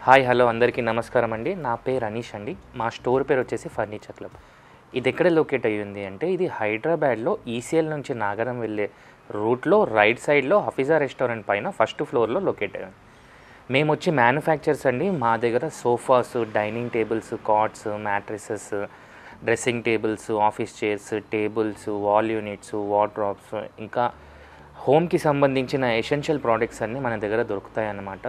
Hi hello అందరికీ నమస్కారం అండి. నా పేరు అనీష్ అండి. మా స్టోర్ పేరు వచ్చేసి ఫర్నిచర్ క్లబ్. ఇది ఎక్కడ లొకేట్ అయ్యింది అంటే ఇది హైదరాబాద్లో ఈసీఎల్ నుంచి నాగరం వెళ్ళే రూట్లో రైట్ సైడ్లో హఫీజా రెస్టారెంట్ పైన ఫస్ట్ ఫ్లోర్లో లొకేట్ అయ్యింది. మేము వచ్చి మ్యానుఫ్యాక్చర్స్ అండి. మా దగ్గర sofas, dining tables, cots, mattresses, dressing tables, office chairs, tables, wall units, wardrobes, ఇంకా హోమ్కి సంబంధించిన ఎసెన్షియల్ ప్రోడక్ట్స్ అన్నీ మన దగ్గర దొరుకుతాయి అన్నమాట.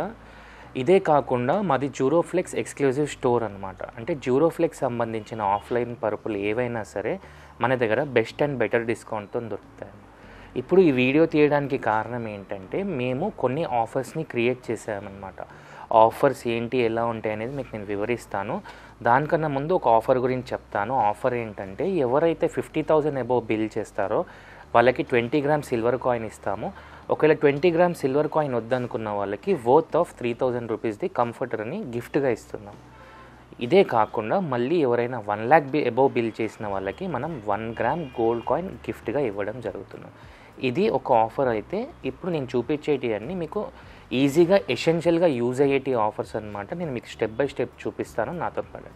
ఇదే కాకుండా మాది జ్యూరోఫ్లెక్స్ ఎక్స్క్లూజివ్ స్టోర్ అనమాట. అంటే జ్యూరోఫ్లెక్స్ సంబంధించిన ఆఫ్లైన్ పరుపులు ఏవైనా సరే మన దగ్గర బెస్ట్ అండ్ బెటర్ డిస్కౌంట్తో దొరుకుతాయి. ఇప్పుడు ఈ వీడియో తీయడానికి కారణం ఏంటంటే మేము కొన్ని ఆఫర్స్ని క్రియేట్ చేసామన్నమాట. ఆఫర్స్ ఏంటి, ఎలా ఉంటాయి అనేది మీకు నేను వివరిస్తాను. దానికన్నా ముందు ఒక ఆఫర్ గురించి చెప్తాను. ఆఫర్ ఏంటంటే ఎవరైతే 50,000 అబోవ్ బిల్ చేస్తారో వాళ్ళకి 20 గ్రామ్స్ సిల్వర్ కాయిన్ ఇస్తాము. ఒకవేళ 20 గ్రామ్స్ సిల్వర్ కాయిన్ వద్దనుకున్న వాళ్ళకి వర్త్ ఆఫ్ 3,000 రూపీస్ది కంఫర్టర్ని గిఫ్ట్గా ఇస్తున్నాం. ఇదే కాకుండా మళ్ళీ ఎవరైనా 1 lakh అబోవ్ బిల్ చేసిన వాళ్ళకి మనం 1 గ్రామ్ గోల్డ్ కాయిన్ గిఫ్ట్గా ఇవ్వడం జరుగుతున్నాం. ఇది ఒక ఆఫర్. అయితే ఇప్పుడు నేను చూపించేటి అన్నీ మీకు ఈజీగా ఎసెన్షియల్గా యూజ్ అయ్యేటి ఆఫర్స్ అనమాట. నేను మీకు స్టెప్ బై స్టెప్ చూపిస్తాను, నాతో పాటు.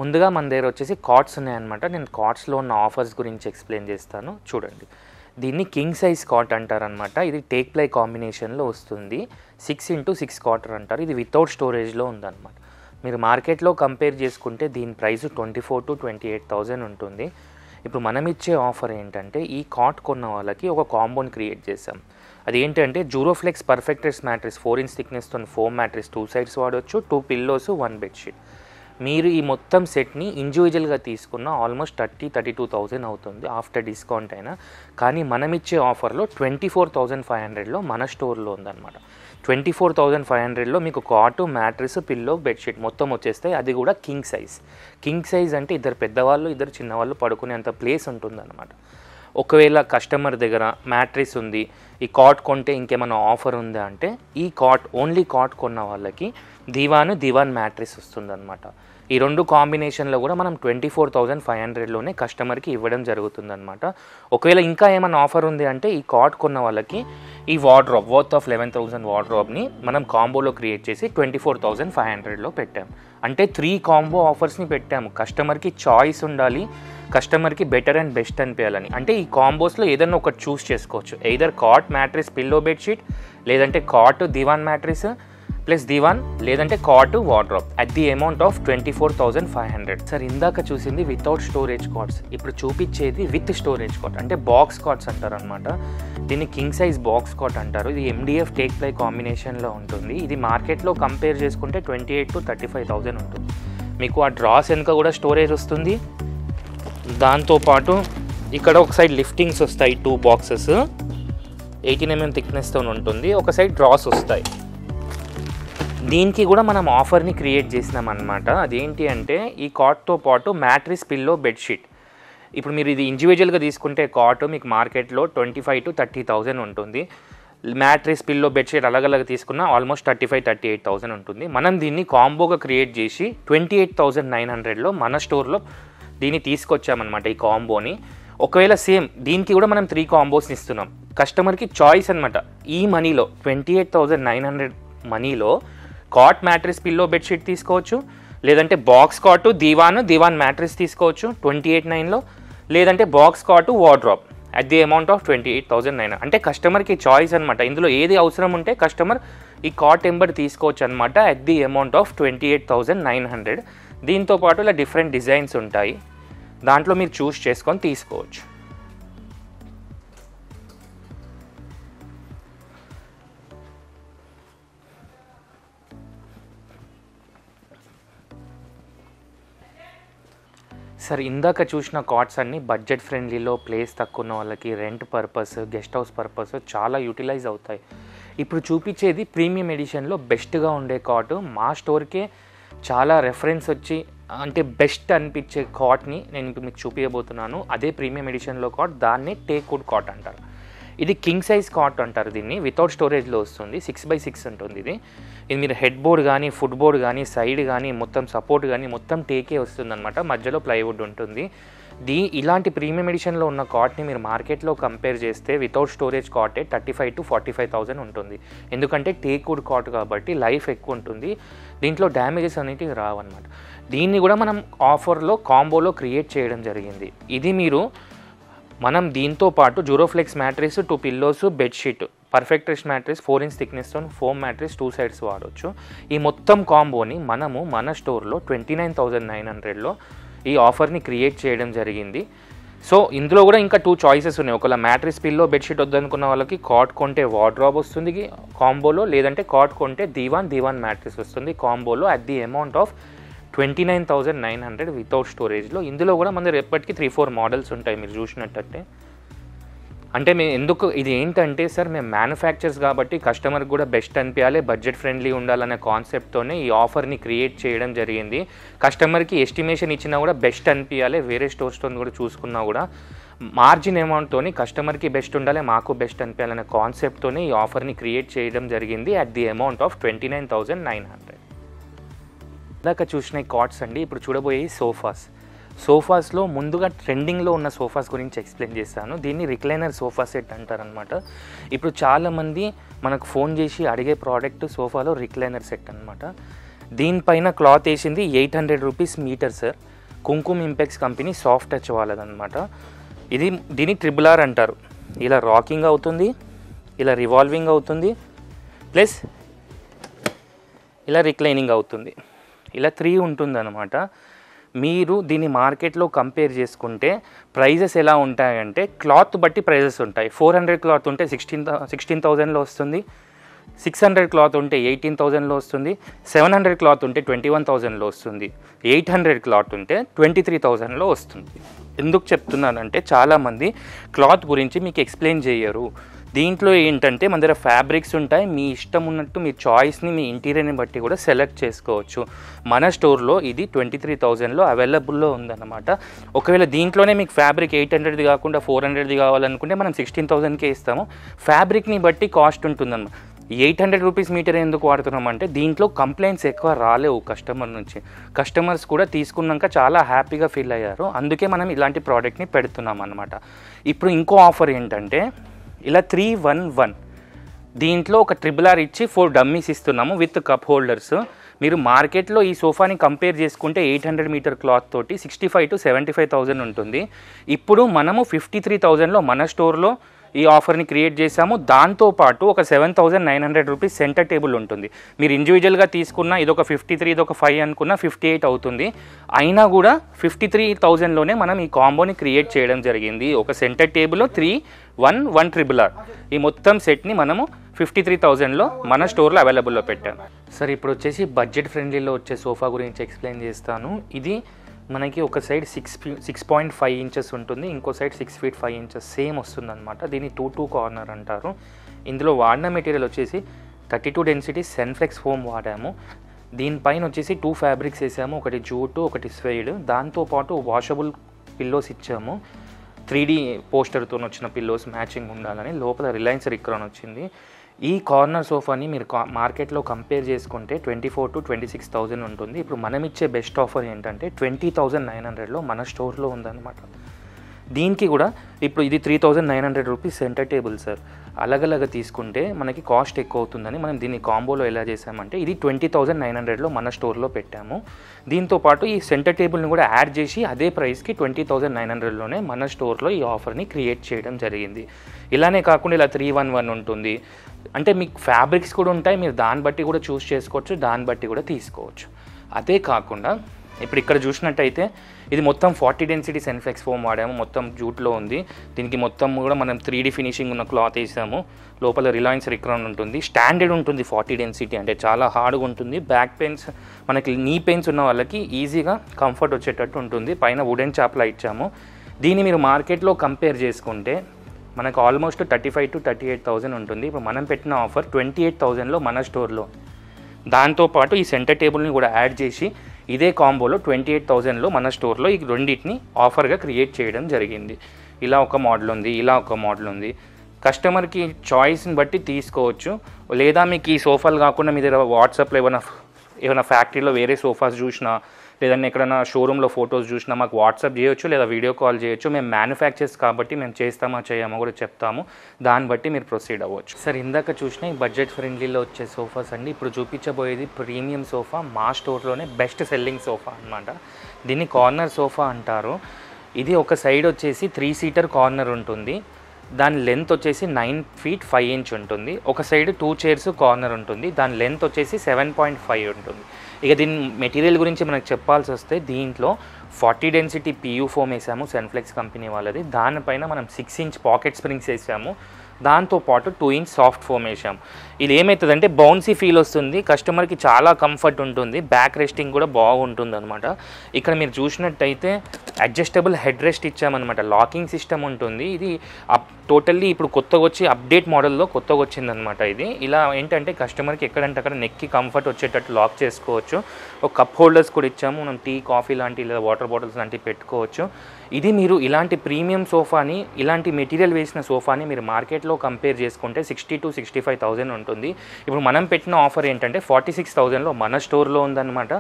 ముందుగా మన దగ్గర వచ్చేసి కాట్స్ ఉన్నాయన్నమాట. నేను కాట్స్లో ఉన్న ఆఫర్స్ గురించి ఎక్స్ప్లెయిన్ చేస్తాను, చూడండి. దీన్ని కింగ్ సైజ్ కాట్ అంటారనమాట. ఇది టేక్ ప్లై కాంబినేషన్లో వస్తుంది. 6x6 కాటర్ అంటారు. ఇది వితౌట్ స్టోరేజ్లో ఉందన్నమాట. మీరు మార్కెట్లో కంపేర్ చేసుకుంటే దీని ప్రైస్ 24,000 to 28,000 ఉంటుంది. ఇప్పుడు మనం ఇచ్చే ఆఫర్ ఏంటంటే ఈ కాట్ కొన్న వాళ్ళకి ఒక కాంబోని క్రియేట్ చేసాం. అదేంటంటే జ్యూరోఫ్లెక్స్ పర్ఫెక్టెస్ మ్యాట్రిస్ 4 inch థిక్నెస్తో ఫోమ్ మ్యాట్రిస్ 2 sides వాడవచ్చు, 2 pillows, 1 bedsheet. మీరు ఈ మొత్తం సెట్ని ఇండివిజువల్గా తీసుకున్న ఆల్మోస్ట్ 32,000 అవుతుంది ఆఫ్టర్ డిస్కౌంట్ అయినా. కానీ మనం ఇచ్చే ఆఫర్లో 24,500లో మన స్టోర్లో ఉందన్నమాట. 24,500లో మీకు కాటు, మ్యాట్రిస్, పిల్లో, బెడ్షీట్ మొత్తం వచ్చేస్తాయి. అది కూడా కింగ్ సైజ్. కింగ్ సైజ్ అంటే ఇద్దరు పెద్దవాళ్ళు, ఇద్దరు చిన్నవాళ్ళు పడుకునేంత ప్లేస్ ఉంటుందన్నమాట. ఒకవేళ కస్టమర్ దగ్గర మ్యాట్రిస్ ఉంది, ఈ కాట్ కొంటే ఇంకేమైనా ఆఫర్ ఉందా అంటే ఈ కాట్, ఓన్లీ కాట్ కొన్న వాళ్ళకి దివాన్ మ్యాట్రిస్ వస్తుందన్నమాట. ఈ రెండు కాంబినేషన్లో కూడా మనం 24,500లోనే కస్టమర్కి ఇవ్వడం జరుగుతుందన్నమాట. ఒకవేళ ఇంకా ఏమైనా ఆఫర్ ఉంది అంటే ఈ కాట్ కొన్న వాళ్ళకి ఈ వార్డ్రోబ్ వర్త్ ఆఫ్ 11,000 వార్డ్రోబ్ని మనం కాంబోలో క్రియేట్ చేసి 24,500లో పెట్టాము. అంటే 3 కాంబో ఆఫర్స్ని పెట్టాము. కస్టమర్కి చాయిస్ ఉండాలి, కస్టమర్కి బెటర్ అండ్ బెస్ట్ అనిపించాలని. అంటే ఈ కాంబోస్లో ఏదైనా ఒకటి చూస్ చేసుకోవచ్చు. Either cot, mattress, pillow, bedsheet, లేదంటే కాట్, దివాన్ మ్యాట్రిస్ ప్లస్ దివాన్, లేదంటే cot, wardrobe at the amount of 24,500. Sir, ఇందాక చూసింది వితౌట్ స్టోరేజ్ కాట్స్. ఇప్పుడు చూపించేది విత్ స్టోరేజ్ కాట్, అంటే బాక్స్ కాట్స్ అంటారు అనమాట. దీన్ని కింగ్ సైజ్ బాక్స్ కాట్ అంటారు. ఇది MDF టేక్ ప్లై కాంబినేషన్లో ఉంటుంది. ఇది మార్కెట్లో కంపేర్ చేసుకుంటే 28,000 to 35,000 ఉంటుంది. మీకు ఆ డ్రాస్ వెనుక కూడా స్టోరేజ్ వస్తుంది. దాంతోపాటు ఇక్కడ ఒక సైడ్ లిఫ్టింగ్స్ వస్తాయి, 2 boxes 18 mm థిక్నెస్తో ఉంటుంది. ఒక సైడ్ డ్రాస్ వస్తాయి. దీనికి కూడా మనం ఆఫర్ని క్రియేట్ చేసినాం అనమాట. అదేంటి అంటే ఈ కాట్తో పాటు మ్యాట్రిస్, పిల్లో, బెడ్షీట్. ఇప్పుడు మీరు ఇది ఇండివిజువల్గా తీసుకుంటే కాట్ మీకు మార్కెట్లో 25,000 to 30,000 ఉంటుంది. మ్యాట్రిస్, పిల్లో, బెడ్షీట్ అలగలగా తీసుకున్న ఆల్మోస్ట్ 35,000 to 38,000 ఉంటుంది. మనం దీన్ని కాంబోగా క్రియేట్ చేసి 28,900లో మన స్టోర్లో దీన్ని తీసుకొచ్చామన్నమాట, ఈ కాంబోని. ఒకవేళ సేమ్ దీనికి కూడా మనం 3 కాంబోస్ని ఇస్తున్నాం. కస్టమర్కి చాయిస్ అనమాట. ఈ మనీలో 28,900 మనీలో కాట్, మ్యాట్రిస్, పిల్లో, బెడ్షీట్ తీసుకోవచ్చు, లేదంటే బాక్స్ కాటు, దివాన్ మ్యాట్రిస్ తీసుకోవచ్చు 28,900లో, లేదంటే బాక్స్ కాటు, wardrobe at the amount of 28,900. అంటే కస్టమర్కి చాయిస్ అనమాట. ఇందులో ఏది అవసరం ఉంటే కస్టమర్ ఈ కాట్ ఎంబర్ తీసుకోవచ్చు అనమాట అట్ ది అమౌంట్ ఆఫ్ 28,900. దీంతోపాటు ఇలా డిఫరెంట్ డిజైన్స్ ఉంటాయి, దాంట్లో మీరు చూస్ చేసుకొని తీసుకోవచ్చు. సార్, ఇందాక చూసిన కాట్స్ అన్నీ బడ్జెట్ ఫ్రెండ్లీలో, ప్లేస్ తక్కువ ఉన్న వాళ్ళకి, rent purpose, guest house purpose చాలా యూటిలైజ్ అవుతాయి. ఇప్పుడు చూపించేది ప్రీమియం ఎడిషన్లో బెస్ట్గా ఉండే కాట్. మా స్టోర్కే చాలా రెఫరెన్స్ వచ్చి అంటే బెస్ట్ అనిపించే కాట్ని నేను ఇప్పుడు మీకు చూపించబోతున్నాను. అదే ప్రీమియం ఎడిషన్లో కాట్, దాన్ని టేక్ వుడ్ కాట్ అంటారు. ఇది కింగ్ సైజ్ కాట్ అంటారు దీన్ని, వితౌట్ స్టోరేజ్లో వస్తుంది, 6x6 ఉంటుంది ఇది. ఇది మీరు హెడ్ బోర్డ్ కానీ ఫుట్ బోర్డ్ కానీ సైడ్ కానీ మొత్తం సపోర్ట్ కానీ మొత్తం టేకే వస్తుంది అనమాట, మధ్యలో ప్లైవుడ్ ఉంటుంది. ఇలాంటి ప్రీమియం ఎడిషన్లో ఉన్న కాట్ని మీరు మార్కెట్లో కంపేర్ చేస్తే వితౌట్ స్టోరేజ్ కాటే 35,000 to 45,000 ఉంటుంది. ఎందుకంటే టేక్ వుడ్ కాట్ కాబట్టి లైఫ్ ఎక్కువ ఉంటుంది, దీంట్లో డ్యామేజెస్ అనేటివి రావన్నమాట. దీన్ని కూడా మనం ఆఫర్లో కాంబోలో క్రియేట్ చేయడం జరిగింది. ఇది మనం దీంతో పాటు జూరోఫ్లెక్స్ mattress, 2 pillows, bedsheet, perfect rest mattress, 4 inch thickness తో ఫోమ్ మ్యాట్రెస్ 2 sides వాడవచ్చు. ఈ మొత్తం కాంబోని మనము మన స్టోర్లో 29,900లో ఈ ఆఫర్ని క్రియేట్ చేయడం జరిగింది. సో ఇందులో కూడా ఇంకా 2 choices ఉన్నాయి. ఒకవేళ మ్యాట్రెస్, పిల్లో, బెడ్షీట్ వద్దనుకున్న వాళ్ళకి కాట్ కొంటే వార్డ్రోబ్ వస్తుంది కాంబోలో, లేదంటే కాట్ కొంటే దీవాన్ మ్యాట్రెస్ వస్తుంది కాంబోలో at the amount of 29,900 without స్టోరేజ్లో. ఇందులో కూడా మన ఎప్పటికీ 3-4 మోడల్స్ ఉంటాయి మీరు చూసినట్టంటే. అంటే మేము ఎందుకు ఇది ఏంటంటే సార్, మేము మ్యానుఫ్యాక్చర్స్ కాబట్టి కస్టమర్కి కూడా బెస్ట్ అనిపించాలి, బడ్జెట్ ఫ్రెండ్లీ ఉండాలనే కాన్సెప్ట్తోనే ఈ ఆఫర్ని క్రియేట్ చేయడం జరిగింది. కస్టమర్కి ఎస్టిమేషన్ ఇచ్చినా కూడా బెస్ట్ అనిపించాలి, వేరే స్టోర్స్తో కూడా చూసుకున్నా కూడా మార్జిన్ అమౌంట్తో కస్టమర్కి బెస్ట్ ఉండాలి, మాకు బెస్ట్ అనిపించాలనే కాన్సెప్ట్తోనే ఈ ఆఫర్ని క్రియేట్ చేయడం జరిగింది అట్ ది అమౌంట్ ఆఫ్ 29,900. ఇందాక చూసిన కాట్స్ అండి. ఇప్పుడు చూడబోయే సోఫాస్లో ముందుగా ట్రెండింగ్లో ఉన్న సోఫాస్ గురించి ఎక్స్ప్లెయిన్ చేస్తాను. దీన్ని రిక్లైనర్ సోఫా సెట్ అంటారనమాట. ఇప్పుడు చాలామంది మనకు ఫోన్ చేసి అడిగే ప్రోడక్ట్ సోఫాలో రిక్లైనర్ సెట్ అనమాట. దీనిపైన క్లాత్ వేసింది 800 rupees metre sir, Kumkum Impex company soft touch వాళ్ళదనమాట. దీన్ని RRR అంటారు. ఇలా రాకింగ్ అవుతుంది, ఇలా రివాల్వింగ్ అవుతుంది, ప్లస్ ఇలా రిక్లైనింగ్ అవుతుంది, ఇలా 3 ఉంటుందన్నమాట. మీరు దీన్ని మార్కెట్లో కంపేర్ చేసుకుంటే ప్రైజెస్ ఎలా ఉంటాయంటే క్లాత్ బట్టి ప్రైజెస్ ఉంటాయి. 400 క్లాత్ ఉంటే 16,000లో వస్తుంది, 600 క్లాత్ ఉంటే 18,000లో వస్తుంది, 700 క్లాత్ ఉంటే 21,000లో వస్తుంది, 800 క్లాత్ ఉంటే 23,000లో వస్తుంది. ఎందుకు చెప్తున్నానంటే చాలామంది క్లాత్ గురించి మీకు ఎక్స్ప్లెయిన్ చేయరు. దీంట్లో ఏంటంటే మన దగ్గర ఫ్యాబ్రిక్స్ ఉంటాయి, మీ ఇష్టం ఉన్నట్టు మీ చాయిస్ని మీ ఇంటీరియర్ని బట్టి కూడా సెలెక్ట్ చేసుకోవచ్చు. మన స్టోర్లో ఇది 23,000లో అవైలబుల్లో ఉందన్నమాట. ఒకవేళ దీంట్లోనే మీకు ఫ్యాబ్రిక్ 800ది కాకుండా 400ది కావాలనుకుంటే మనం 16,000కే ఇస్తాము. ఫ్యాబ్రిక్ని బట్టి కాస్ట్ ఉంటుందన్నమాట. 800 రూపీస్ మీటర్ ఎందుకు వాడుతున్నామంటే దీంట్లో కంప్లైంట్స్ ఎక్కువ రాలేవు కస్టమర్ నుంచి. కస్టమర్స్ కూడా తీసుకున్నాక చాలా హ్యాపీగా ఫీల్ అయ్యారు, అందుకే మనం ఇలాంటి ప్రోడక్ట్ని పెడుతున్నాం అన్నమాట. ఇప్పుడు ఇంకో ఆఫర్ ఏంటంటే ఇలా 311, దీంట్లో ఒక RRR ఇచ్చి 4 డమ్మీస్ ఇస్తున్నాము విత్ కప్ హోల్డర్స్. మీరు మార్కెట్లో ఈ సోఫాని కంపేర్ చేసుకుంటే 800 మీటర్ క్లాత్ తోటి 65,000 to 75,000 ఉంటుంది. ఇప్పుడు మనము 53,000లో మన స్టోర్లో ఈ ఆఫర్ని క్రియేట్ చేసాము. దాంతోపాటు ఒక 7,900 రూపీస్ సెంటర్ టేబుల్ ఉంటుంది. మీరు ఇండివిజువల్గా తీసుకున్న ఇదొక 53, ఇదొక 5 అనుకున్న 58 అవుతుంది. అయినా కూడా 53,000లోనే మనం ఈ కాంబోని క్రియేట్ చేయడం జరిగింది. ఒక సెంటర్ టేబుల్ 311 RRR, ఈ మొత్తం సెట్ని మనము 53,000లో మన స్టోర్లో అవైలబుల్లో పెట్టాము. సార్ ఇప్పుడు వచ్చేసి బడ్జెట్ ఫ్రెండ్లీలో వచ్చే సోఫా గురించి ఎక్స్ప్లెయిన్ చేస్తాను. ఇది మనకి ఒక సైడ్ 6.5 ఇంచెస్ ఉంటుంది, ఇంకో సైడ్ 6 feet 5 inches సేమ్ వస్తుంది అనమాట. దీన్ని 2-2 కార్నర్ అంటారు. ఇందులో వాడిన మెటీరియల్ వచ్చేసి 32 డెన్సిటీ సెన్ఫ్లెక్స్ ఫోమ్ వాడాము. దీనిపైన వచ్చేసి 2 ఫ్యాబ్రిక్స్ వేసాము, ఒకటి జూటు, ఒకటి స్వెయిడ్. దాంతోపాటు వాషబుల్ పిల్లోస్ ఇచ్చాము. 3D పోస్టర్తో వచ్చిన పిల్లోస్ మ్యాచింగ్ ఉండాలని. లోపల రిలయన్స్ రిక్రాన్ వచ్చింది. ఈ కార్నర్ సోఫాని మీరు మార్కెట్లో కంపేర్ చేసుకుంటే 24,000 to 26,000 ఉంటుంది. ఇప్పుడు మనం ఇచ్చే బెస్ట్ ఆఫర్ ఏంటంటే 20,900లో మన స్టోర్లో ఉందన్నమాట. దీనికి కూడా ఇప్పుడు ఇది 3,900 రూపీస్ సెంటర్ టేబుల్ సార్. అలగలగా తీసుకుంటే మనకి కాస్ట్ ఎక్కువ అవుతుందని మనం దీన్ని కాంబోలో ఎలా చేసామంటే ఇది 20,900లో మన స్టోర్లో పెట్టాము. దీంతోపాటు ఈ సెంటర్ టేబుల్ని కూడా యాడ్ చేసి అదే ప్రైస్కి 20,900లోనే మన స్టోర్లో ఈ ఆఫర్ని క్రియేట్ చేయడం జరిగింది. ఇలానే కాకుండా ఇలా 311 ఉంటుంది. అంటే మీకు ఫ్యాబ్రిక్స్ కూడా ఉంటాయి, మీరు దాన్ని బట్టి కూడా చూస్ చేసుకోవచ్చు, దాన్ని బట్టి కూడా తీసుకోవచ్చు. అదే కాకుండా ఇప్పుడు ఇక్కడ చూసినట్టయితే ఇది మొత్తం 40 డెన్సిటీ సెన్ఫ్లెక్స్ ఫోమ్ వాడాము, మొత్తం జూట్లో ఉంది. దీనికి మొత్తం కూడా మనం 3D ఫినిషింగ్ ఉన్న క్లాత్ వేసాము. లోపల రిలయన్స్ రిక్రాన్ ఉంటుంది. స్టాండర్డ్ ఉంటుంది 40 డెన్సిటీ, అంటే చాలా హార్డ్గా ఉంటుంది. బ్యాక్ పెయిన్స్, మనకి నీ పెయిన్స్ ఉన్న వాళ్ళకి ఈజీగా కంఫర్ట్ వచ్చేటట్టు ఉంటుంది. పైన వుడెన్ చాప్లా ఇచ్చాము. దీన్ని మీరు మార్కెట్లో కంపేర్ చేసుకుంటే మనకు ఆల్మోస్ట్ 35,000 to 38,000 ఉంటుంది. ఇప్పుడు మనం పెట్టిన ఆఫర్ 28,000లో మన స్టోర్లో. దాంతోపాటు ఈ సెంటర్ టేబుల్ని కూడా యాడ్ చేసి ఇదే కాంబోలో 28,000లో మన స్టోర్లో ఈ రెండింటిని ఆఫర్గా క్రియేట్ చేయడం జరిగింది. ఇలా ఒక మోడల్ ఉంది, ఇలా ఒక మోడల్ ఉంది. కస్టమర్కి చాయిస్ని బట్టి తీసుకోవచ్చు. లేదా మీకు ఈ సోఫాలు కాకుండా మీ దగ్గర వాట్సాప్లో ఏమైనా ఫ్యాక్టరీలో వేరే సోఫాస్ చూసినా, లేదంటే ఎక్కడైనా షోరూంలో ఫొటోస్ చూసినా మాకు వాట్సాప్ చేయొచ్చు, లేదా వీడియో కాల్ చేయొచ్చు. మేము మ్యానుఫ్యాక్చర్స్ కాబట్టి మేము చేస్తామా చేయమో కూడా చెప్తాము. దాన్ని బట్టి మీరు ప్రొసీడ్ అవ్వచ్చు. సార్, ఇందాక చూసిన ఈ బడ్జెట్ ఫ్రెండ్లీలో వచ్చే సోఫాస్ అండి. ఇప్పుడు చూపించబోయేది ప్రీమియం సోఫా, మా స్టోర్లోనే బెస్ట్ సెల్లింగ్ సోఫా అనమాట. దీన్ని కార్నర్ సోఫా అంటారు. ఇది ఒక సైడ్ వచ్చేసి 3 సీటర్ కార్నర్ ఉంటుంది. దాని లెంత్ వచ్చేసి 9 feet 5 inch ఉంటుంది. ఒక సైడ్ 2 chairs కార్నర్ ఉంటుంది. దాని లెంత్ వచ్చేసి 7.5 ఉంటుంది. ఇక దీని మెటీరియల్ గురించి మనకు చెప్పాల్సి వస్తే దీంట్లో 40 density PU ఫోమ్ వేసాము, సెన్ఫ్లెక్స్ కంపెనీ వాళ్ళది. దానిపైన మనం 6 inch పాకెట్ స్ప్రింగ్స్ వేసాము. దాంతోపాటు 2 inch సాఫ్ట్ ఫోమ్ వేసాము. ఇది ఏమవుతుందంటే బౌన్సీ ఫీల్ వస్తుంది, కస్టమర్కి చాలా కంఫర్ట్ ఉంటుంది, బ్యాక్ రెస్టింగ్ కూడా బాగుంటుంది అనమాట. ఇక్కడ మీరు చూసినట్టయితే అడ్జస్టబుల్ హెడ్ రెస్ట్ ఇచ్చామన్నమాట. లాకింగ్ సిస్టమ్ ఉంటుంది. ఇది టోటల్లీ ఇప్పుడు కొత్తగా వచ్చి అప్డేట్ మోడల్లో కొత్తగా వచ్చిందనమాట. ఇది ఇలా ఏంటంటే కస్టమర్కి ఎక్కడంటే అక్కడ నెక్కి కంఫర్ట్ వచ్చేటట్టు లాక్ చేసుకోవచ్చు. ఒక కప్ హోల్డర్స్ కూడా ఇచ్చాము. మనం టీ, కాఫీ లాంటి లేదా వాటర్ బాటిల్స్ లాంటివి పెట్టుకోవచ్చు. ఇది మీరు ఇలాంటి ప్రీమియం సోఫాని, ఇలాంటి మెటీరియల్ వేసిన సోఫాని మీరు మార్కెట్లో కంపేర్ చేసుకుంటే 60,000 to 65,000 ఉంటుంది. ఇప్పుడు మనం పెట్టిన ఆఫర్ ఏంటంటే 46,000లో మన స్టోర్లో ఉందన్నమాట.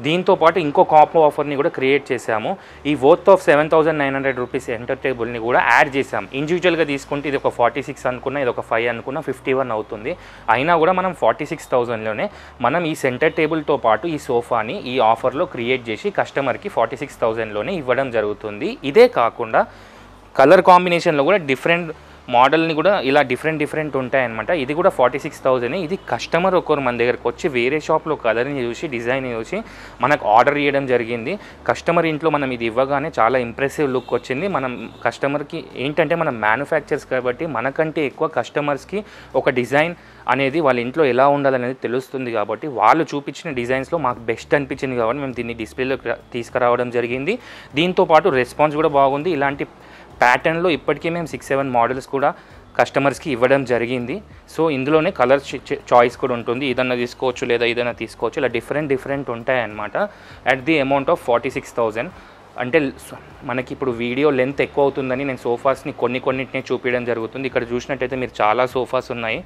దీంతోపాటు ఇంకో కాంబో ఆఫర్ని కూడా క్రియేట్ చేశాము. ఈ వర్త్ ఆఫ్ 7,900 రూపీస్ సెంటర్ టేబుల్ని కూడా యాడ్ చేసాం. ఇండివిజువల్గా తీసుకుంటే ఇది ఒక 46 అనుకున్నా, ఇది ఒక 5 అనుకున్నా 51 అవుతుంది. అయినా కూడా మనం 46,000లోనే మనం ఈ సెంటర్ టేబుల్తో పాటు ఈ సోఫాని ఈ ఆఫర్లో క్రియేట్ చేసి కస్టమర్కి 46,000లోనే ఇవ్వడం జరుగుతుంది. ఇదే కాకుండా కలర్ కాంబినేషన్లో కూడా డిఫరెంట్ మోడల్ని కూడా ఇలా డిఫరెంట్ ఉంటాయన్నమాట. ఇది కూడా 46,000. ఇది కస్టమర్ ఒకరు మన దగ్గరకు వచ్చి వేరే షాప్లో కలర్ని చూసి, డిజైన్ చూసి మనకు ఆర్డర్ చేయడం జరిగింది. కస్టమర్ ఇంట్లో మనం ఇది ఇవ్వగానే చాలా ఇంప్రెసివ్ లుక్ వచ్చింది. మనం కస్టమర్కి ఏంటంటే మనం మ్యానుఫ్యాక్చర్స్ కాబట్టి మనకంటే ఎక్కువ కస్టమర్స్కి ఒక డిజైన్ అనేది వాళ్ళ ఇంట్లో ఎలా ఉండాలనేది తెలుస్తుంది. కాబట్టి వాళ్ళు చూపించిన డిజైన్స్లో మాకు బెస్ట్ అనిపించింది కాబట్టి మేము దీన్ని డిస్ప్లేలో తీసుకురావడం జరిగింది. దీంతోపాటు రెస్పాన్స్ కూడా బాగుంది. ఇలాంటి ప్యాటర్న్లో ఇప్పటికీ మేము 6-7 మోడల్స్ కూడా కస్టమర్స్కి ఇవ్వడం జరిగింది. సో ఇందులోనే కలర్ చాయిస్ కూడా ఉంటుంది. ఏదైనా తీసుకోవచ్చు లేదా ఏదైనా తీసుకోవచ్చు. ఇలా డిఫరెంట్ ఉంటాయన్నమాట. At the amount of 46,000. అంటే మనకి ఇప్పుడు వీడియో లెంత్ ఎక్కువ అవుతుందని నేను సోఫాస్ని కొన్నింటినే చూపించడం జరుగుతుంది. ఇక్కడ చూసినట్టయితే మీరు చాలా సోఫాస్ ఉన్నాయి.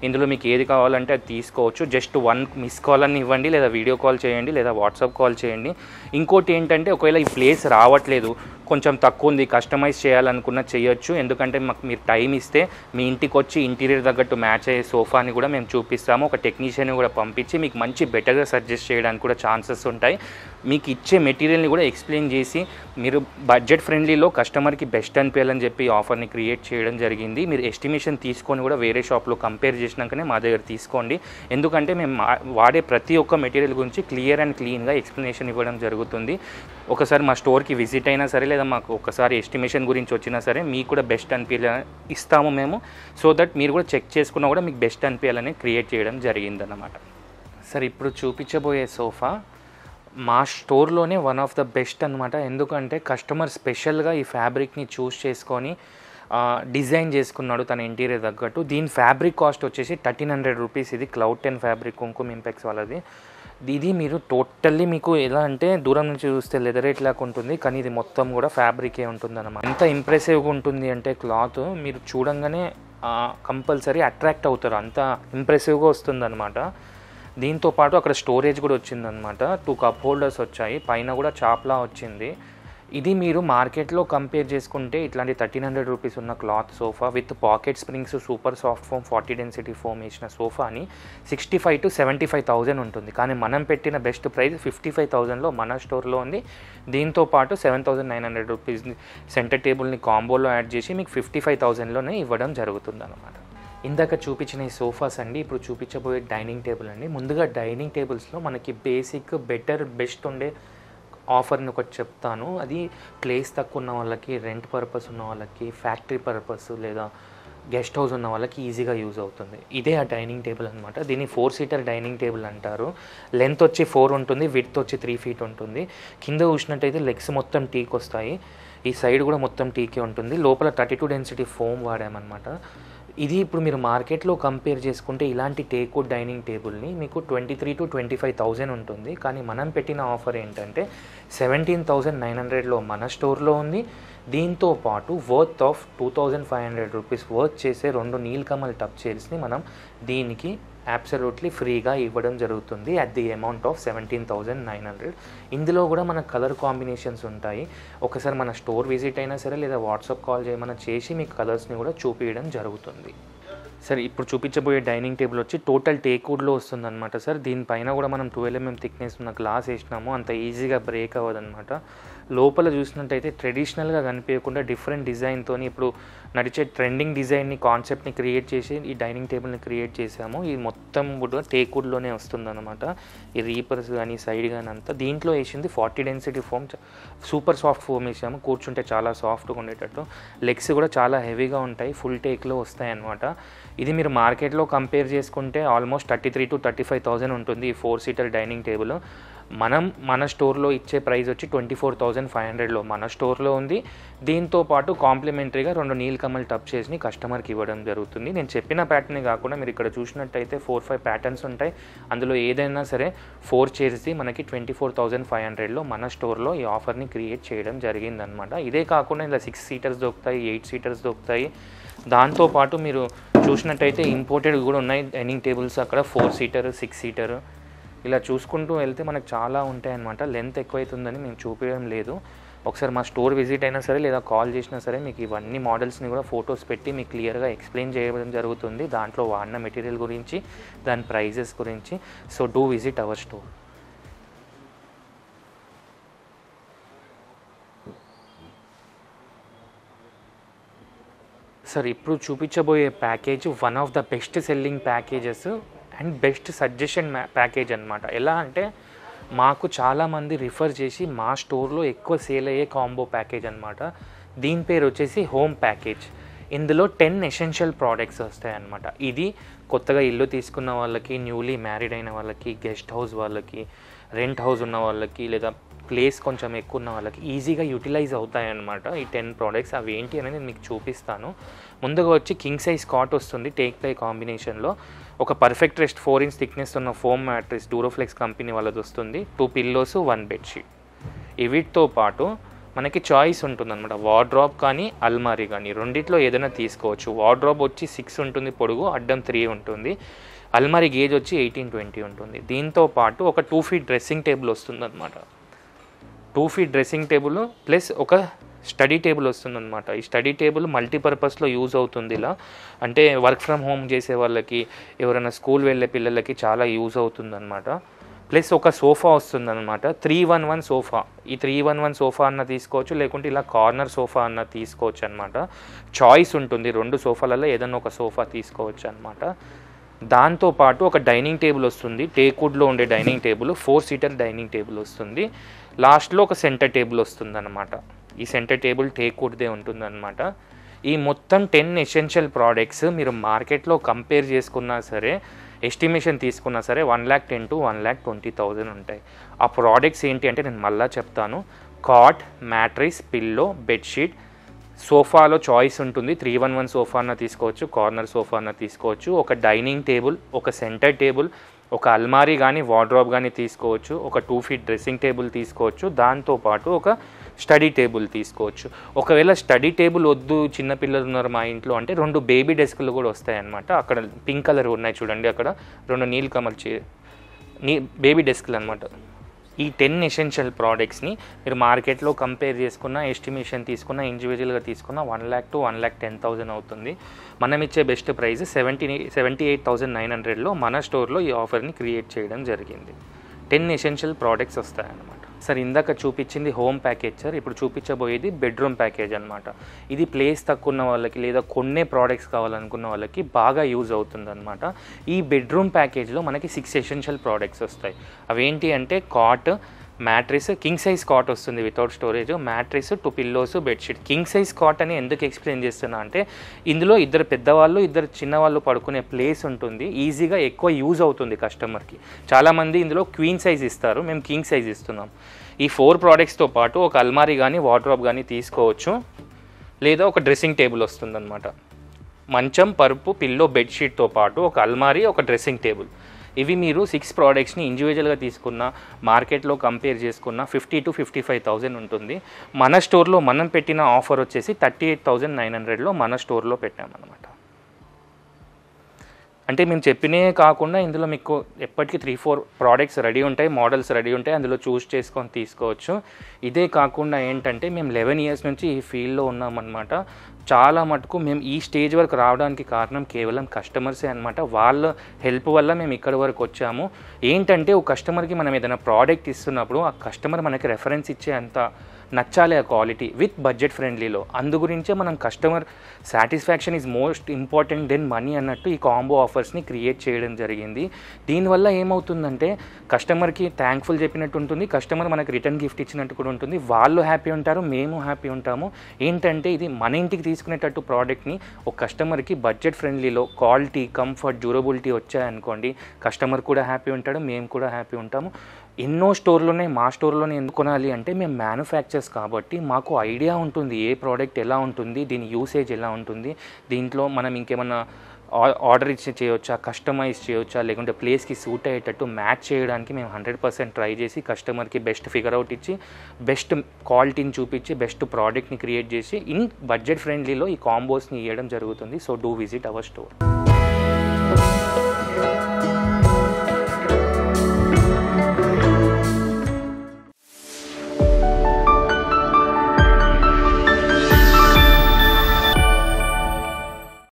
ఇందులో మీకు ఏది కావాలంటే అది తీసుకోవచ్చు. జస్ట్ 1 మిస్ కాల్ అని ఇవ్వండి, లేదా వీడియో కాల్ చేయండి, లేదా వాట్సాప్ కాల్ చేయండి. ఇంకోటి ఏంటంటే ఒకవేళ ఈ ప్లేస్ రావట్లేదు, కొంచెం తక్కువ ఉంది, కస్టమైజ్ చేయాలనుకున్న చేయొచ్చు. ఎందుకంటే మాకు మీరు టైం ఇస్తే మీ ఇంటికి వచ్చి ఇంటీరియర్ తగ్గట్టు మ్యాచ్ అయ్యే సోఫాని కూడా మేము చూపిస్తాము. ఒక టెక్నీషియన్ని కూడా పంపించి మీకు మంచి బెటర్గా సజెస్ట్ చేయడానికి కూడా ఛాన్సెస్ ఉంటాయి. మీకు ఇచ్చే మెటీరియల్ని కూడా ఎక్స్ప్లెయిన్ చేసి మీరు బడ్జెట్ ఫ్రెండ్లీలో కస్టమర్కి బెస్ట్ అనిపించాలని చెప్పి ఆఫర్ని క్రియేట్ చేయడం జరిగింది. మీరు ఎస్టిమేషన్ తీసుకొని కూడా వేరే షాప్లో కంపేర్ చేసినాకనే మా దగ్గర తీసుకోండి. ఎందుకంటే మేము వాడే ప్రతి ఒక్క మెటీరియల్ గురించి క్లియర్ అండ్ క్లీన్గా ఎక్స్ప్లెనేషన్ ఇవ్వడం జరుగుతుంది. ఒకసారి మా స్టోర్కి విజిట్ అయినా సరే, లేదా మాకు ఒకసారి ఎస్టిమేషన్ గురించి వచ్చినా సరే మీకు కూడా బెస్ట్ అనిపించాలని ఇస్తాము మేము. సో దట్ మీరు కూడా చెక్ చేసుకున్నా కూడా మీకు బెస్ట్ అనిపించాలని క్రియేట్ చేయడం జరిగిందన్నమాట. సరే, ఇప్పుడు చూపించబోయే సోఫా మా స్టోర్లోనే వన్ ఆఫ్ ద బెస్ట్ అనమాట. ఎందుకంటే కస్టమర్ స్పెషల్గా ఈ ఫ్యాబ్రిక్ని చూస్ చేసుకొని డిజైన్ చేసుకున్నాడు తన ఇంటీరియర్ తగ్గట్టు. దీని ఫ్యాబ్రిక్ కాస్ట్ వచ్చేసి 1,300 రూపీస్. ఇది క్లౌడ్ 10 ఫ్యాబ్రిక్, కుంకుమ ఇంపెక్స్ వాళ్ళది. ఇది మీరు టోటల్లీ మీకు ఎలా అంటే దూరం నుంచి చూస్తే లెదర్ లాగా ఉంటుంది, కానీ ఇది మొత్తం కూడా ఫ్యాబ్రికే ఉంటుంది అన్నమాట. ఎంత ఇంప్రెసివ్గా ఉంటుంది అంటే క్లాత్ మీరు చూడంగానే కంపల్సరీ అట్రాక్ట్ అవుతారు, అంత ఇంప్రెసివ్గా వస్తుంది అనమాట. దీంతోపాటు అక్కడ స్టోరేజ్ కూడా వచ్చిందనమాట. 2 కప్ హోల్డర్స్ వచ్చాయి, పైన కూడా చాప్లా వచ్చింది. ఇది మీరు మార్కెట్లో కంపేర్ చేసుకుంటే ఇట్లాంటి 1,300 రూపీస్ ఉన్న cloth sofa with pocket springs, super soft foam, 40 density foam వేసిన సోఫాని 65,000 to 75,000 ఉంటుంది. కానీ మనం పెట్టిన బెస్ట్ ప్రైస్ 55,000లో మన స్టోర్లో ఉంది. దీంతో పాటు 7,900 రూపీస్ సెంటర్ టేబుల్ని కాంబోలో యాడ్ చేసి మీకు 55,000లోనే ఇవ్వడం జరుగుతుంది అన్నమాట. ఇందాక చూపించిన ఈ సోఫాస్ అండి. ఇప్పుడు చూపించబోయే డైనింగ్ టేబుల్ అండి. ముందుగా డైనింగ్ టేబుల్స్లో మనకి బేసిక్ బెస్ట్ ఉండే ఆఫర్ని ఒకటి చెప్తాను. అది ప్లేస్ తక్కువ ఉన్న వాళ్ళకి, రెంట్ పర్పస్ ఉన్న వాళ్ళకి, ఫ్యాక్టరీ పర్పస్ లేదా గెస్ట్ హౌస్ ఉన్న వాళ్ళకి ఈజీగా యూజ్ అవుతుంది. ఇదే ఆ డైనింగ్ టేబుల్ అనమాట. దీన్ని 4 సీటర్ డైనింగ్ టేబుల్ అంటారు. లెంత్ వచ్చి 4 ఉంటుంది, విడ్త్ వచ్చి 3 feet ఉంటుంది. కింద చూసినట్టయితే లెగ్స్ మొత్తం టీక్ వస్తాయి, ఈ సైడ్ కూడా మొత్తం టీకే ఉంటుంది. లోపల 32 డెన్సిటీ ఫోమ్ వాడామన్నమాట. ఇది ఇప్పుడు మీరు మార్కెట్లో కంపేర్ చేసుకుంటే ఇలాంటి టేక్వుడ్ డైనింగ్ టేబుల్ని మీకు 23,000 to 25,000 ఉంటుంది. కానీ మనం పెట్టిన ఆఫర్ ఏంటంటే 17,900లో మన స్టోర్లో ఉంది. దీంతో పాటు వర్త్ ఆఫ్ 2500 రూపీస్ వర్త్ చేసే 2 నీల్కమల్ టబ్ చైర్స్ని మనం దీనికి అబ్సల్యూట్లీ ఫ్రీగా ఇవ్వడం జరుగుతుంది అట్ ది అమౌంట్ ఆఫ్ 17,900. ఇందులో కూడా మన కలర్ కాంబినేషన్స్ ఉంటాయి. ఒకసారి మన స్టోర్ విజిట్ అయినా సరే లేదా వాట్సాప్ కాల్ చేయమన్నా చేసి మీకు కలర్స్ని కూడా చూపించడం జరుగుతుంది. సార్ ఇప్పుడు చూపించబోయే డైనింగ్ టేబుల్ వచ్చి టోటల్ టేక్వుడ్లో వస్తుందన్నమాట సార్. దీనిపైన కూడా మనం 12 mm థిక్నెస్ ఉన్న గ్లాస్ వేసినాము, అంత ఈజీగా బ్రేక్ అవ్వదన్నమాట. లోపల చూసినట్టయితే ట్రెడిషనల్గా కనిపించకుండా డిఫరెంట్ డిజైన్తో ఇప్పుడు నడిచే ట్రెండింగ్ డిజైన్ని కాన్సెప్ట్ని క్రియేట్ చేసి ఈ డైనింగ్ టేబుల్ని క్రియేట్ చేసాము. ఇది మొత్తం కూడా టేక్వుడ్లోనే వస్తుందన్నమాట. ఈ రీపర్స్ కానీ సైడ్ కానీ అంతా దీంట్లో వేసింది 40 density foam, super soft foam వేసాము. కూర్చుంటే చాలా సాఫ్ట్గా ఉండేటట్టు. లెగ్స్ కూడా చాలా హెవీగా ఉంటాయి, ఫుల్ టేక్లో వస్తాయి అన్నమాట. ఇది మీరు మార్కెట్లో కంపేర్ చేసుకుంటే ఆల్మోస్ట్ 33,000 to 35,000 ఉంటుంది ఈ 4 సీటర్ డైనింగ్ టేబుల్. మన స్టోర్లో ఇచ్చే ప్రైస్ వచ్చి 24,500లో మన స్టోర్లో ఉంది. దీంతో పాటు కాంప్లిమెంటరీగా 2 నీల్కమల్ టబ్ చైర్స్ని కస్టమర్కి ఇవ్వడం జరుగుతుంది. నేను చెప్పిన ప్యాటర్నే కాకుండా మీరు ఇక్కడ చూసినట్టయితే 4-5 ప్యాటర్న్స్ ఉంటాయి. అందులో ఏదైనా సరే 4 చైర్స్ది మనకి 24,500లో మన స్టోర్లో ఈ ఆఫర్ని క్రియేట్ చేయడం జరిగిందనమాట. ఇదే కాకుండా ఇలా 6 సీటర్స్ దొరుకుతాయి, 8 సీటర్స్ దొరుకుతాయి. దాంతోపాటు మీరు చూసినట్టయితే ఇంపోర్టెడ్ కూడా ఉన్నాయి డైనింగ్ టేబుల్స్. అక్కడ 4 సీటర్, 6 సీటర్ ఇలా చూసుకుంటూ వెళ్తే మనకు చాలా ఉంటాయన్నమాట. లెంత్ ఎక్కువైతుందని మేము చూపించడం లేదు. ఒకసారి మా స్టోర్ విజిట్ అయినా సరే లేదా కాల్ చేసినా సరే మీకు ఇవన్నీ మోడల్స్ని కూడా ఫొటోస్ పెట్టి మీకు క్లియర్గా ఎక్స్ప్లెయిన్ చేయడం జరుగుతుంది. దాంట్లో వాడిన మెటీరియల్ గురించి, దాని ప్రైజెస్ గురించి. So do visit our store. Sir ఇప్పుడు చూపించబోయే package one of the best selling packages and best suggestion package అనమాట. ఎలా అంటే మాకు చాలామంది రిఫర్ చేసి మా స్టోర్లో ఎక్కువ సేల్ అయ్యే కాంబో ప్యాకేజ్ అనమాట. దీని పేరు వచ్చేసి హోమ్ ప్యాకేజ్. ఇందులో 10 ఎసెన్షియల్ ప్రోడక్ట్స్ వస్తాయన్నమాట. ఇది కొత్తగా ఇల్లు తీసుకున్న వాళ్ళకి, న్యూలీ మ్యారీడ్ అయిన వాళ్ళకి, గెస్ట్ హౌస్ వాళ్ళకి, రెంట్ హౌస్ ఉన్న వాళ్ళకి లేదా ప్లేస్ కొంచెం ఎక్కువ ఉన్న వాళ్ళకి ఈజీగా యూటిలైజ్ అవుతాయన్నమాట ఈ 10 ప్రోడక్ట్స్. అవి ఏంటి అనేది నేను మీకు చూపిస్తాను. ముందుగా వచ్చి కింగ్ సైజ్ కాట్ వస్తుంది టేక్ ప్లై కాంబినేషన్లో. ఒక పర్ఫెక్ట్ రెస్ట్ 4 inch థిక్నెస్ ఉన్న ఫోమ్ మ్యాట్రిస్ డూరోఫ్లెక్స్ కంపెనీ వాళ్ళది వస్తుంది. 2 పిల్లోస్, 1 బెడ్షీట్. వీటితో పాటు మనకి చాయిస్ ఉంటుందన్నమాట. వార్డ్రాప్ కానీ అల్మారీ కానీ రెండిట్లో ఏదైనా తీసుకోవచ్చు. వార్డ్రాప్ వచ్చి 6 ఉంటుంది పొడుగు, అడ్డం 3 ఉంటుంది. అల్మారీ గేజ్ వచ్చి 18-20 ఉంటుంది. దీంతో పాటు ఒక 2 feet డ్రెస్సింగ్ టేబుల్ వస్తుందన్నమాట. 2 feet డ్రెస్సింగ్ టేబుల్ ప్లస్ ఒక స్టడీ టేబుల్ వస్తుందన్నమాట. ఈ స్టడీ టేబుల్ మల్టీపర్పస్లో యూజ్ అవుతుంది. ఇలా అంటే వర్క్ ఫ్రమ్ హోమ్ చేసే వాళ్ళకి, ఎవరైనా స్కూల్ వెళ్ళే పిల్లలకి చాలా యూజ్ అవుతుందన్నమాట. ప్లస్ ఒక సోఫా వస్తుందన్నమాట. 311 సోఫా. ఈ 311 సోఫా అన్న తీసుకోవచ్చు, లేకుంటే ఇలా కార్నర్ సోఫా అన్న తీసుకోవచ్చు అనమాట. చాయిస్ ఉంటుంది. 2 సోఫాలలో ఏదైనా ఒక సోఫా తీసుకోవచ్చు అనమాట. దాంతోపాటు ఒక డైనింగ్ టేబుల్ వస్తుంది. టేక్వుడ్లో ఉండే dining table, 4 seater dining table వస్తుంది. లాస్ట్లో ఒక సెంటర్ టేబుల్ వస్తుందన్నమాట. ఈ సెంటర్ టేబుల్ టేక్వుడ్దే ఉంటుందన్నమాట. ఈ మొత్తం 10 ఎసెన్షియల్ ప్రోడక్ట్స్ మీరు మార్కెట్లో కంపేర్ చేసుకున్నా సరే, ఎస్టిమేషన్ తీసుకున్నా సరే 1,10,000 to 1,20,000 ఉంటాయి. ఆ ప్రోడక్ట్స్ ఏంటి అంటే నేను మళ్ళీ చెప్తాను. కాట్, మ్యాట్రిస్, పిల్లో, బెడ్షీట్, సోఫాలో చాయిస్ ఉంటుంది. 311 సోఫా అన్న తీసుకోవచ్చు, కార్నర్ సోఫా అన్న తీసుకోవచ్చు. ఒక డైనింగ్ టేబుల్, ఒక సెంటర్ టేబుల్, ఒక అల్మారీ కానీ వార్డ్రోబ్ కానీ తీసుకోవచ్చు. ఒక 2 feet డ్రెస్సింగ్ టేబుల్ తీసుకోవచ్చు. దాంతోపాటు ఒక స్టడీ టేబుల్ తీసుకోవచ్చు. ఒకవేళ స్టడీ టేబుల్ వద్దు, చిన్నపిల్లలు ఉన్నారు మా ఇంట్లో అంటే 2 బేబీ డెస్క్లు కూడా వస్తాయన్నమాట. అక్కడ పింక్ కలర్ ఉన్నాయి చూడండి, అక్కడ 2 నీలకమల్ బేబీ డెస్క్లు అనమాట. ఈ 10 ఎసెన్షియల్ ప్రోడక్ట్స్ని మీరు మార్కెట్లో కంపేర్ చేసుకున్న, ఎస్టిమేషన్ తీసుకున్న, ఇండివిజువల్గా తీసుకున్న 1,00,000 to 1,10,000 అవుతుంది. మనం ఇచ్చే బెస్ట్ ప్రైస్ 78,900లో మన స్టోర్లో ఈ ఆఫర్ని క్రియేట్ చేయడం జరిగింది. 10 ఎసెన్షియల్ ప్రోడక్ట్స్ వస్తాయన్నమాట. సార్ ఇందాక చూపించింది హోమ్ ప్యాకేజ్ సార్. ఇప్పుడు చూపించబోయేది బెడ్రూమ్ ప్యాకేజ్ అనమాట. ఇది ప్లేస్ తక్కువ ఉన్న వాళ్ళకి లేదా కొన్నే ప్రోడక్ట్స్ కావాలనుకున్న వాళ్ళకి బాగా యూజ్ అవుతుందన్నమాట. ఈ బెడ్రూమ్ ప్యాకేజ్లో మనకి 6 ఎసెన్షియల్ ప్రోడక్ట్స్ వస్తాయి. అవేంటి అంటే cot, mattress, king size cot వస్తుంది without storage, mattress, 2 pillows, bedsheet. King size cot అని ఎందుకు ఎక్స్ప్లెయిన్ చేస్తున్నా అంటే ఇందులో 2 పెద్దవాళ్ళు, 2 చిన్నవాళ్ళు పడుకునే ప్లేస్ ఉంటుంది. ఈజీగా ఎక్కువ యూజ్ అవుతుంది కస్టమర్కి. చాలామంది ఇందులో క్వీన్ సైజ్ ఇస్తారు, మేము కింగ్ సైజ్ ఇస్తున్నాం. ఈ 4 ప్రోడక్ట్స్తో పాటు ఒక అల్మారీ కానీ వార్డ్రోబ్ కానీ తీసుకోవచ్చు, లేదా ఒక డ్రెస్సింగ్ టేబుల్ వస్తుందన్నమాట. మంచం, పరుపు, పిల్లో, బెడ్షీట్తో పాటు ఒక అల్మారీ, ఒక డ్రెస్సింగ్ టేబుల్. ఇవి మీరు 6 ప్రోడక్ట్స్ని ఇండివిజువల్గా తీసుకున్న మార్కెట్లో కంపేర్ చేసుకున్న 50 to 55,000 ఉంటుంది. మన స్టోర్లో మనం పెట్టిన ఆఫర్ వచ్చేసి 38,900లో మన స్టోర్లో పెట్టామన్నమాట. అంటే మేము చెప్పినే కాకుండా ఇందులో మీకు ఎప్పటికీ 3-4 ప్రోడక్ట్స్ రెడీ ఉంటాయి, మోడల్స్ రెడీ ఉంటాయి, అందులో చూస్ చేసుకొని తీసుకోవచ్చు. ఇదే కాకుండా ఏంటంటే మేము 11 years నుంచి ఈ ఫీల్డ్లో ఉన్నామన్నమాట. చాలా మటుకు మేము ఈ స్టేజ్ వరకు రావడానికి కారణం కేవలం కస్టమర్సే అనమాట. వాళ్ళ హెల్ప్ వల్ల మేము ఇక్కడి వరకు వచ్చాము. ఏంటంటే ఒక కస్టమర్కి మనం ఏదైనా ప్రోడక్ట్ ఇస్తున్నప్పుడు ఆ కస్టమర్ మనకి రెఫరెన్స్ ఇచ్చే అంత నచ్చాలి ఆ క్వాలిటీ విత్ బడ్జెట్ ఫ్రెండ్లీలో. అందు గురించే మనం customer satisfaction is most important then money అన్నట్టు ఈ కాంబో ఆఫర్స్ని క్రియేట్ చేయడం జరిగింది. దీనివల్ల ఏమవుతుందంటే కస్టమర్కి థ్యాంక్ఫుల్ చెప్పినట్టు ఉంటుంది, కస్టమర్ మనకి రిటర్న్ గిఫ్ట్ ఇచ్చినట్టు కూడా ఉంటుంది, వాళ్ళు హ్యాపీ ఉంటారు, మేము హ్యాపీ ఉంటాము. ఏంటంటే ఇది మన ఇంటికి తీసుకునేటట్టు ప్రోడక్ట్ని ఒక కస్టమర్కి బడ్జెట్ ఫ్రెండ్లీలో క్వాలిటీ, కంఫర్ట్, డ్యూరబిలిటీ వచ్చాయనుకోండి, కస్టమర్ కూడా హ్యాపీ ఉంటాడు, మేము కూడా హ్యాపీ ఉంటాము. ఎన్నో స్టోర్లోనే మా స్టోర్లోనే ఎందుకు కొనాలి అంటే మేము మ్యానుఫ్యాక్చర్స్ కాబట్టి మాకు ఐడియా ఉంటుంది ఏ ప్రోడక్ట్ ఎలా ఉంటుంది, దీని యూసేజ్ ఎలా ఉంటుంది, దీంట్లో మనం ఇంకేమన్నా ఆర్డర్ ఇచ్చి చేయవచ్చా, కస్టమైజ్ చేయవచ్చా, లేకుంటే ప్లేస్కి సూట్ అయ్యేటట్టు మ్యాచ్ చేయడానికి మేము 100% ట్రై చేసి కస్టమర్కి బెస్ట్ ఫిగర్ అవుట్ ఇచ్చి బెస్ట్ క్వాలిటీని చూపించి బెస్ట్ ప్రోడక్ట్ని క్రియేట్ చేసి ఇన్ బడ్జెట్ ఫ్రెండ్లీలో ఈ కాంబోస్ని ఇవ్వడం జరుగుతుంది. So do visit our store.